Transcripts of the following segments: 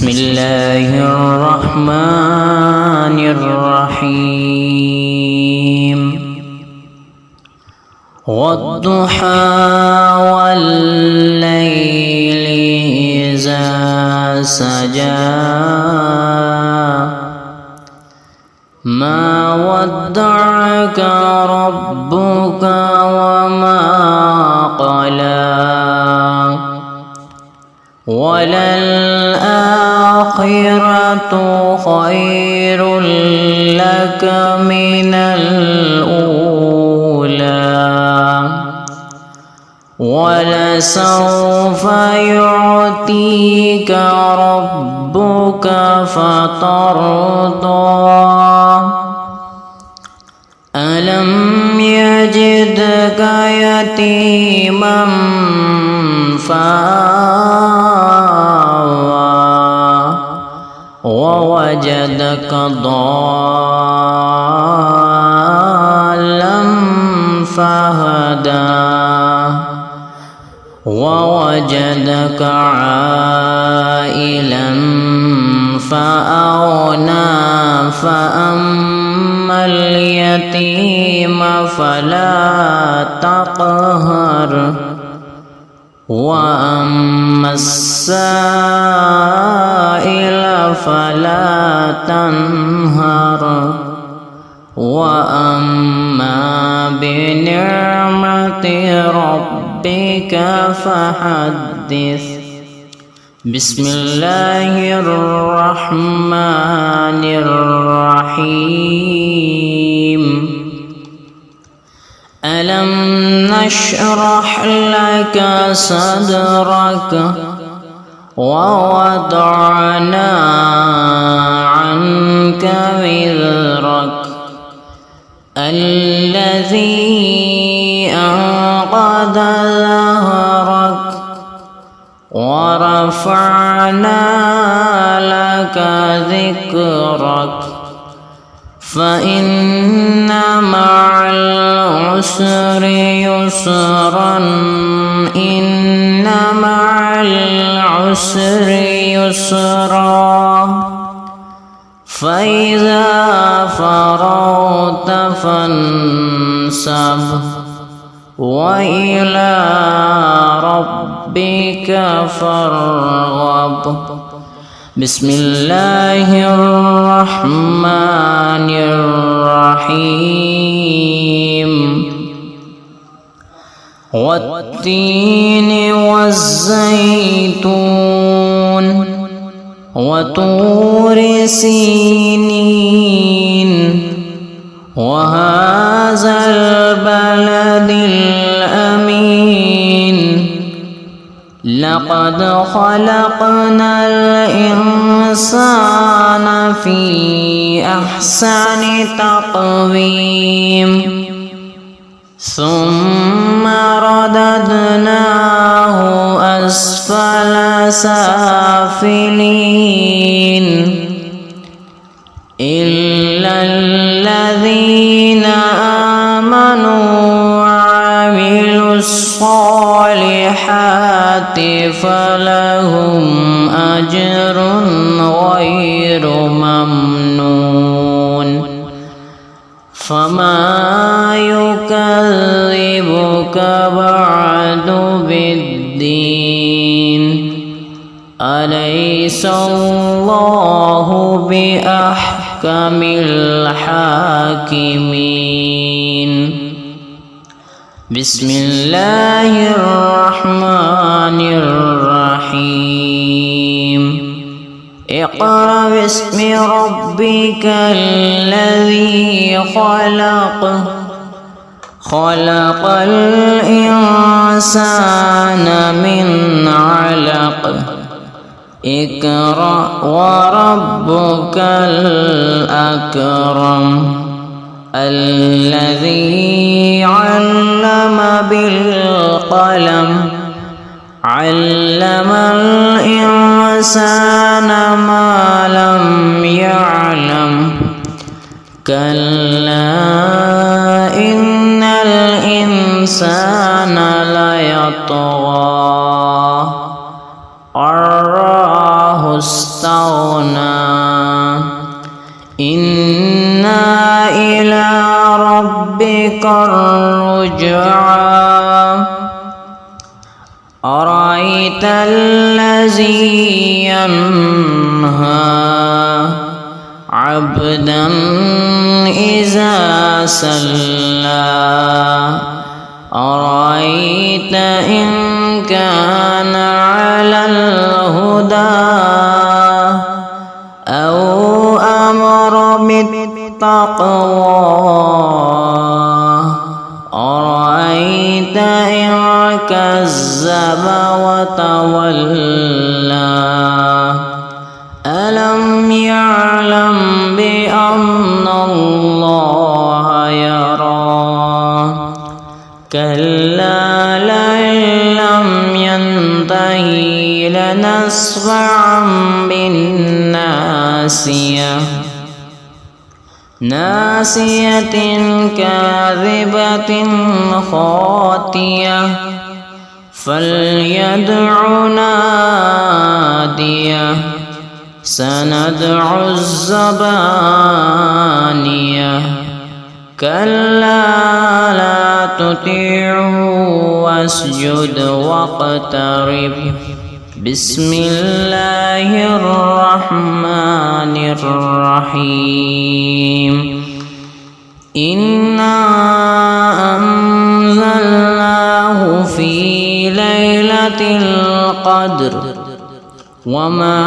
بسم الله الرحمن الرحيم والضحى والليل إذا سجى ما ودعك ربك وما قلى وللآخرة خير لك من الأولى ولسوف يعطيك ربك فترضى ألم يجدك يتيما فآوى ووجدك ضالا فهدى ووجدك عائلا فأغنى فأما اليتيم فلا تقهر وأما السائل فلا تنهر وأما بنعمة ربك فحدث بسم الله الرحمن الرحيم ألم نشرح لك صدرك ووضعنا عنك وزرك الذي أنقض ظهرك ورفعنا لك ذكرك فإن مع العسر يسرا إن مع العسر يسرا فإذا فرغت فانصب وإلى ربك فارغب بسم الله الرحمن الرحيم والتين والزيتون وطور سينين وهذا البلد الأمين لقد خلقنا الإنسان في أحسن تقويم ثم رددناه أسفل سافلين إلا الذين آمنوا وعملوا الصالحات فلهم أجر غير ممنون فما يكذبك بعد بالدين أليس الله بأحكم الحاكمين بسم الله الرحمن الرحيم اقرأ باسم ربك الذي خلق خلق الإنسان من علق اقرأ وربك الأكرم الذي علم بالقلم علم الإنسان ما لم يعلم كلا إن الإنسان ليطغى أن رآه استغنى إنا إلى ربك الرجعى أرأيت الذي ينهى عبدا إذا صلى أرأيت إن كان على الهدى أو أمر بالتقوى أرأيت إن كذب وتولى ألم يعلم بأن الله يرى كلا لئن لم ينتهي لنسفعا بالناصية ناصية كاذبة خاطية فليدع ناديه سندع الزبانية كلا لا تطيعه واسجد واقترب بسم الله الرحمن الرحيم إنا أنزلناه في ليلة القدر وما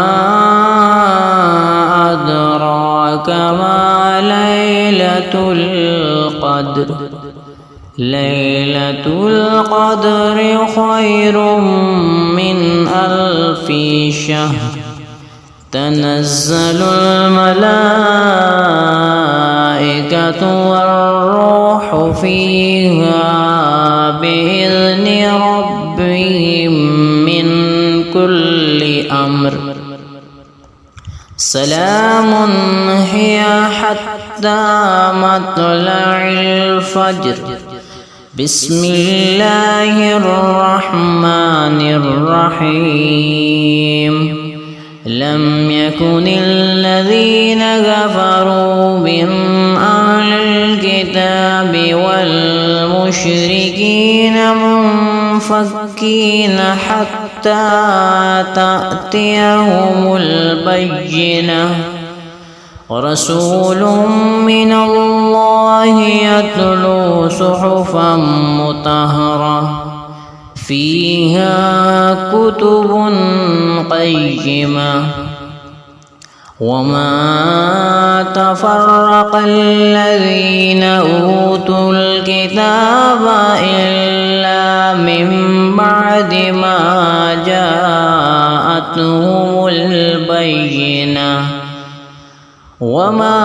أدراك ما ليلة القدر ليلة القدر خير من 1000 شهر تنزل الملائكة والروح فيها بإذن ربهم من كل أمر سلام هي حتى مطلع الفجر بسم الله الرحمن الرحيم لم يكن الذين كفروا من أهل الكتاب والمشركين منفكين حتى تأتيهم البينة رسول من الله يتلو صحفا مطهرة فيها كتب قيمة وما تفرق الذين أوتوا الكتاب إلا من بعد ما جاءتهم البينة وما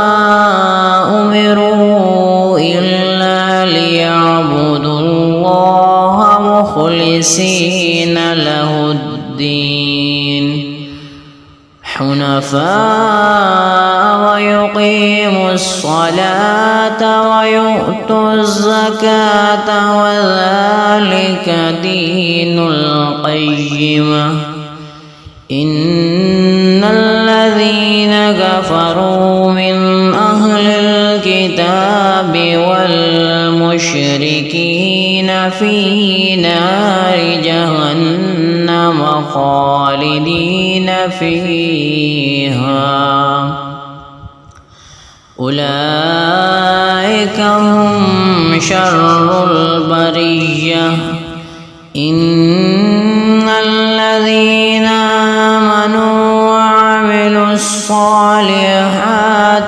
أمروا إلا ليعبدوا الله مخلصين له الدين حنفاء ويقيموا الصلاة ويؤتوا الزكاة وذلك دين القيمة إن الذين كفروا من أهل الكتاب والمشركين في نار جهنم خالدين فيها أولئك هم شر البرية إن الذين آمنوا وعملوا الصالحات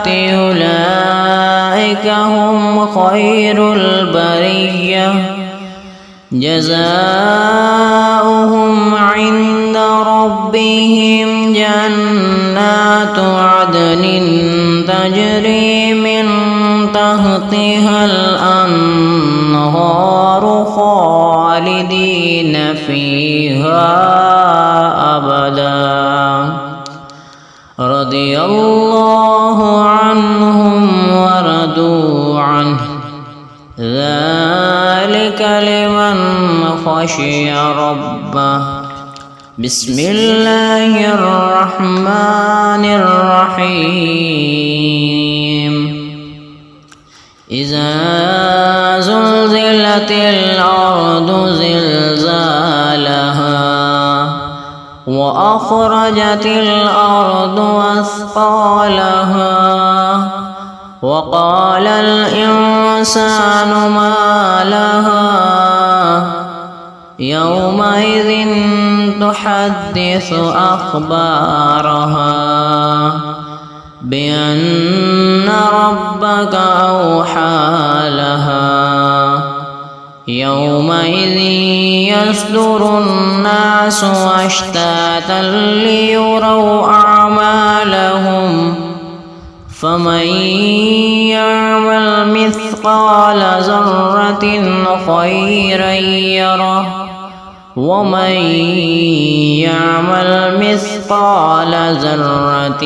أولئك هم خير البرية جزاؤهم عند ربهم جنات عدن تجري من تحتها الأنهار خالدين فيها أبدا رضي الله عنهم ورضوا عنه ذلك لمن خشي ربه بسم الله الرحمن الرحيم إذا زلزلت الأرض زلزالها وأخرجت الأرض أثقالها وقال الإنسان ما لها يومئذ تحدث أخبارها بأن ربك أوحى لها يومئذ يصدر الناس أشتاتا ليروا أعمالهم فمن يعمل مثقال ذرة خيرا يره ومن يعمل مثقال ذرة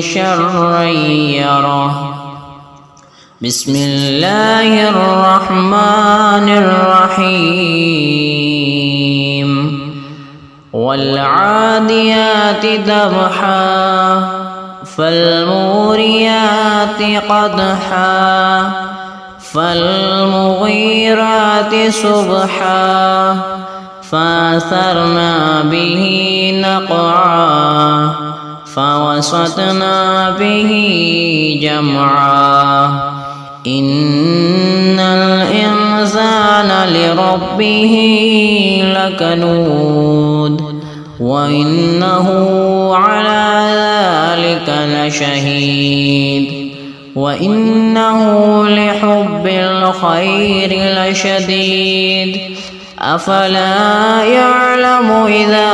شرا يره بسم الله الرحمن الرحيم والعاديات ضبحا فالموريات قدحا فالمغيرات صبحا فأثرنا به نقعا فوسطنا به جمعا إن الإنسان لربه لكنود وإنه على ذلك لشهيد وإنه لحب الخير لشديد أفلا يعلم إذا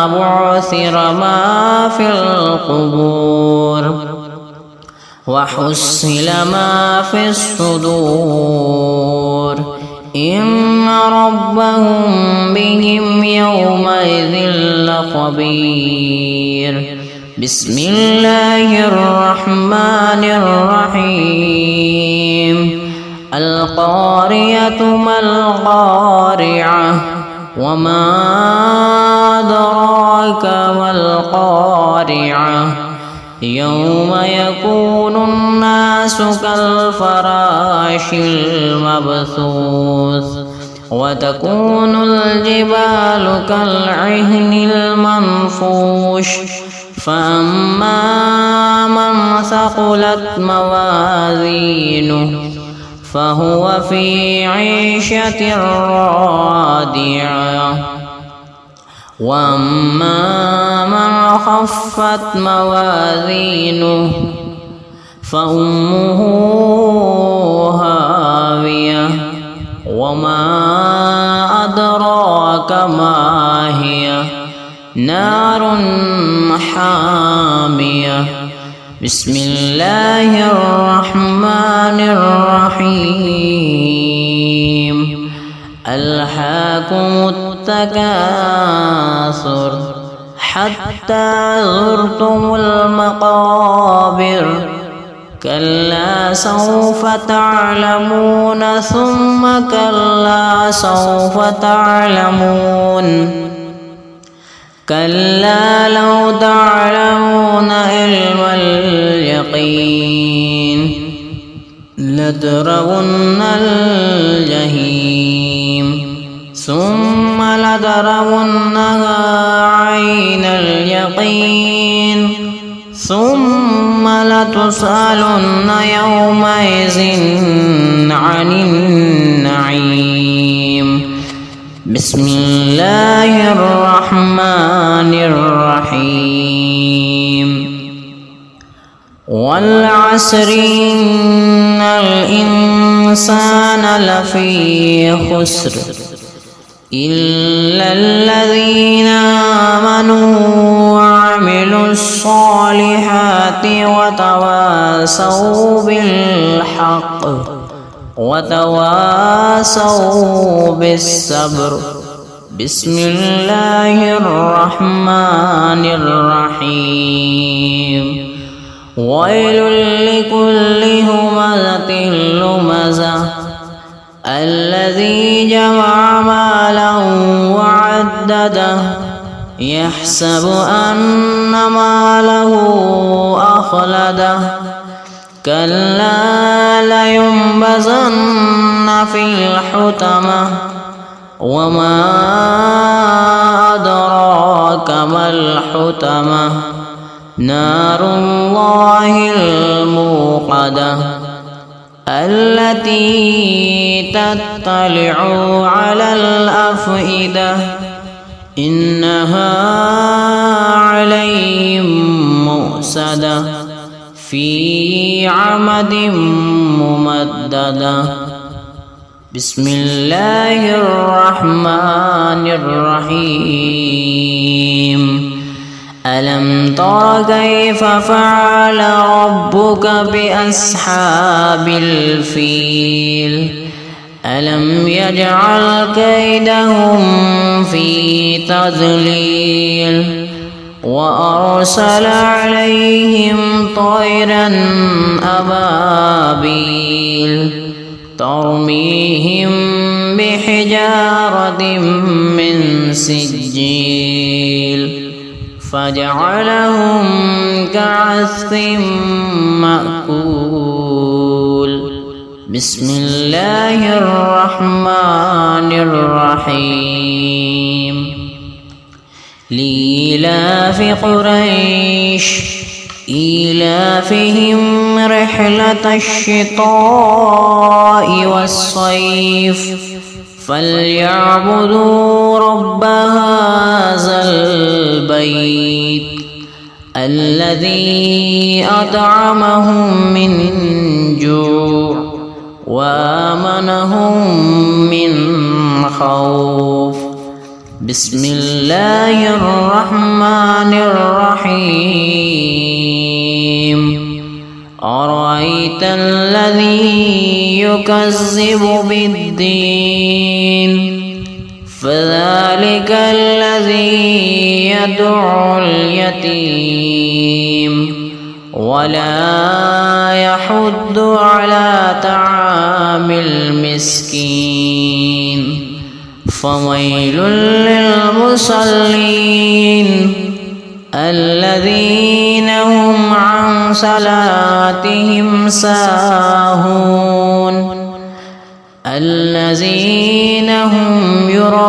بعثر ما في القبور وحصل ما في الصدور إن ربهم بهم يومئذ لخبير بسم الله الرحمن الرحيم القارية ما القارعة وما أدراك ما القارعة يوم يكون الناس كالفراش المبثوث وتكون الجبال كالعهن المنفوش فأما من ثقلت موازينه فهو في عيشة راضية وأما من خفت موازينه فأمه هاوية وما أدراك ما هي نار حامية بسم الله الرحمن الرحيم ألهاكم التكاثر حتى زرتم المقابر كلا سوف تعلمون ثم كلا سوف تعلمون كلا لو تعلمون علم اليقين لترون الجحيم ثم لترونها عين اليقين ثم لتسألن يومئذ عن النعيم بسم الله الرحمن الرحيم والعصر إن الإنسان لفي خسر إلا الذين آمنوا وعملوا الصالحات وتواصوا بالحق وتواصوا بالصبر بسم الله الرحمن الرحيم ويل لكل همزة لمزة الذي جمع مالا وعدده يحسب أن ماله أخلده كلا لينبذن في الحطمة وما أدراك ما الحطمة نار الله الموقدة التي تطلع على الأفئدة إنها عليهم مؤصدة في عمد ممددة بسم الله الرحمن الرحيم ألم تر كيف فعل ربك بأصحاب الفيل ألم يجعل كيدهم في تضليل وأرسل عليهم طيرا أبابيل ترميهم بحجارة من سجيل فجعلهم كعصف مأكول بسم الله الرحمن الرحيم لإيلاف قريش إيلافهم رحلة الشتاء والصيف فليعبدوا رب هذا البيت الذي أطعمهم من جوع وآمنهم من خوف بسم الله الرحمن الرحيم أرأيت الذي يكذب بالدين فذلك الذي يدعو اليتيم ولا يحض على طعام المسكين فويل للمصلين الذين هم عن صلاتهم ساهون الذين هم يراءون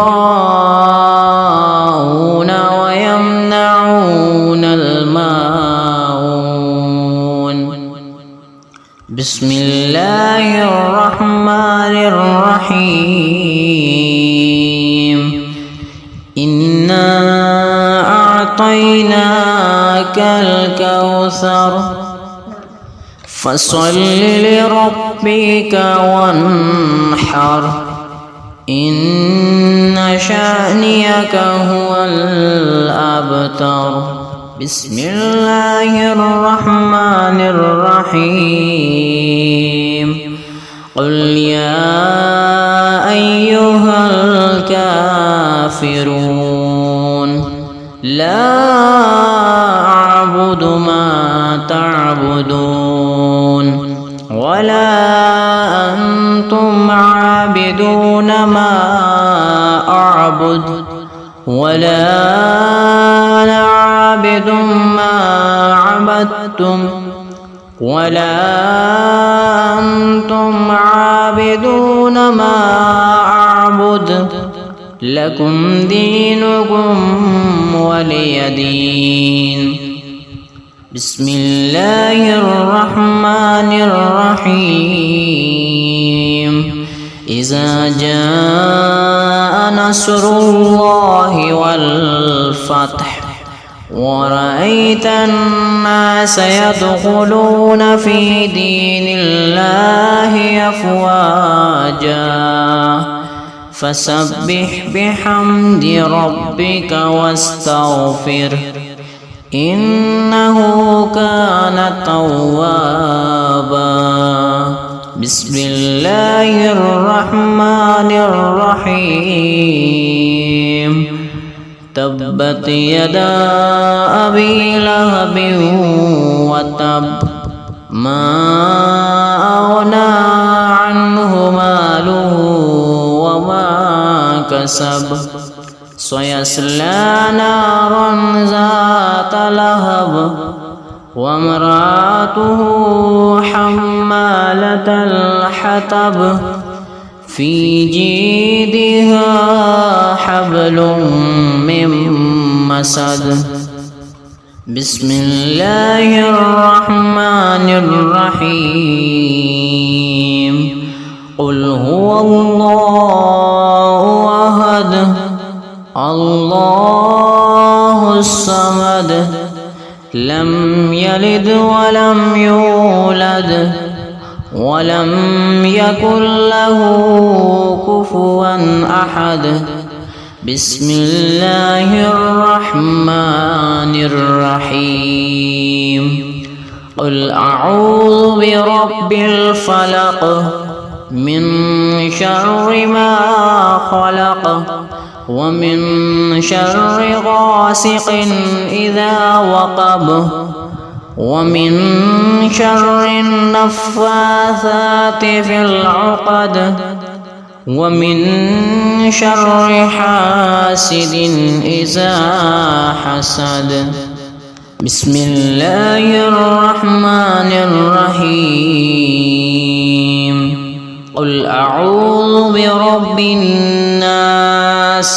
ويمنعون الماعون بسم الله الرحمن الرحيم إنا أعطيناك الكوثر فصل لربك وانحر إن شأنك هو الأبتر بسم الله الرحمن الرحيم قل يا أيها الكافرون لا أعبد ما تعبدون ولا أنتم عابدون ما أعبد ولا أنا عابد ما عبدتم ولا أنتم عابدون ما أعبد لكم دينكم ولي دين بسم الله الرحمن الرحيم إذا جاء نصر الله والفتح ورأيت الناس يدخلون في دين الله أفواجا فسبح بحمد ربك واستغفره إنه كان توابا بسم الله الرحمن الرحيم تبت يدا أبي لهب وتب ما أغنى عنه ماله وما كسب سيصلى نارا ذات لهب وامرأته حمالة الحطب في جيدها حبل من مسد. بسم الله الرحمن الرحيم. قل هو الله أحد الله الصمد لم يلد ولم يولد ولم يكن له كفوا أحد. بسم الله الرحمن الرحيم. قل أعوذ برب الفلق من شر ما خلق ومن شر غاسق إذا وقب ومن شر النفاثات في العقد ومن شر حاسد إذا حسد. بسم الله الرحمن الرحيم. قل أعوذ برب الناس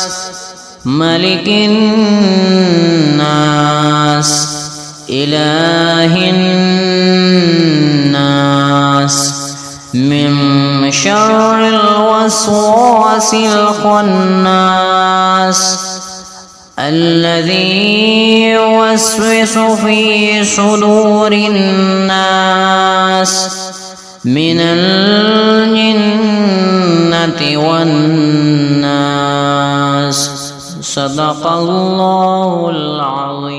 ملك الناس إله الناس من شر الوسواس الخناس الذي يوسوس في صدور الناس من الجنة والناس. صدق الله العظيم.